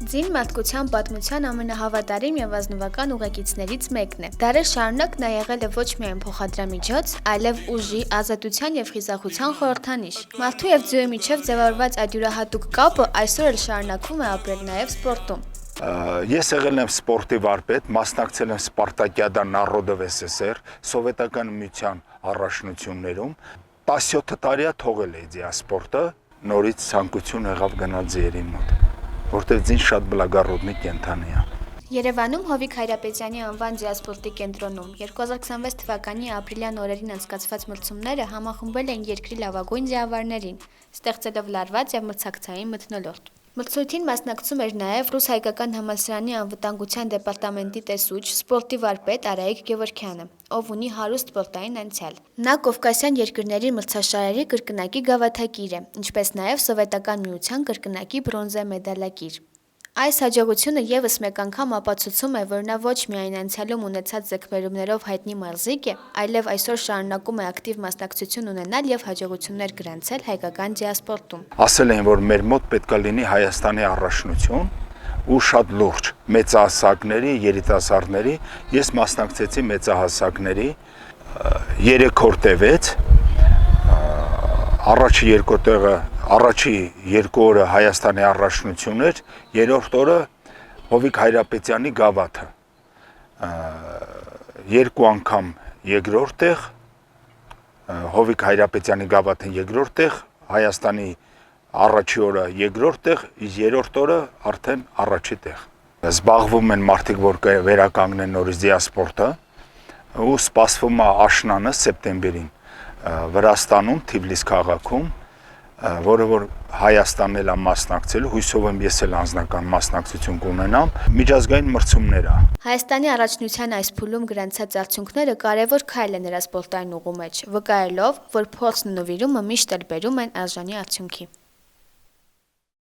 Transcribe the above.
Ձին մարդկության պատմության ամենահավատարիմ և ազնվական ուղեկիցներից մեկն է։ Դարեր շարունակ նա եղել է ոչ միայն փոխադրամիջոց, այլև ուժի, ազատության և խիզախության խորհրդանիշ։ Մարդու և ձիու միջև ձևավորված այդ յուրահատուկ կապը այսօր էլ շարունակվում է ապրել նաև սպորտում։ Ես եղել եմ սպորտի վարպետ, մասնակցել եմ Սպարտակիադա Նարոդով ՍՍՍР, Սովետական միության առաջնություններում, 17 տարի թողել էի ձիասպորտը, նորից ցանկություն եղավ գնալ ձիերի մոտ, որտեղ ձին շատ բլագառոդնի կենդանի է։ Երևանում Հովիկ Հայրապետյանի անվան ձիասպորտի կենտրոնում 2026 թվականի ապրիլյան օրերին անցկացված մրցումները համախմբել են երկրի լավագույն ձիավարներին, ստեղծելով լարված և մրցակցային մթնոլորտ։ Մրցույթին մասնակցում էր նաև Ռուս-հայկական համալսարանի անվտանգության դեպարտամենտի տեսուչ, սպորտի վարպետ Արայիկ Գևորգյանը, ով ունի հարուստ սպորտային անցյալ։ Նա Կովկասյան երկրների մրցաշարերի կրկնակի գավաթակիր է, ինչպես նաև Սովետական միության կրկնակի բրոնզե մեդալակիր։ Այս հաջողությունը ևս մեկ անգամ ապացուցում է, որ նա ոչ միայն անցյալում ունեցած ձեռքբերումներով հայտնի մարզիկ է, այլև այսօր շարունակում է ակտիվ մասնակցություն ունենալ և հաջողություններ գրանցել հայկական ձիասպորտում։ Ասել են, որ մեր մոտ պետք է լինի Հայաստանի առաջնություն ու շատ լուրջ մեծահասակների, երիտասարդների, ես մասնակցեցի մեծահասակների 3-րդ տևեց, առաջի 2 օրը Հայաստանի առաջնություն էր, 3-րդ օրը Հովիկ Հայրապետյանի գավաթը, 2 անգամ 2-րդ տեղ, Հովիկ Հայրապետյանի գավաթը 2-րդ տեղ, Հայաստանի առաջի օրը 2-րդ տեղ, իսկ 3-րդ օրը արդեն առաջի տեղ։ Զբաղվում են մարդիկ, որ վերականգնեն նորից ձիասպորտը, ու սպասվում է աշնանը սեպտեմբերին Վրաստանում, Թիֆլիս քաղաքում, որը որ Հայաստանն էլ է մասնակցելու, հույսով եմ ես էլ անձնական մասնակցություն կունենամ, միջազգային մրցումներ է։ Հայաստանի առաջնության այս փուլում գրանցած արդյունքները կարևոր քայլ է նրա սպորտային ուղու մեջ, վկայելով, որ փորձն ու նվիրումը միշտ էլ բերում են արժանի արդյունքի։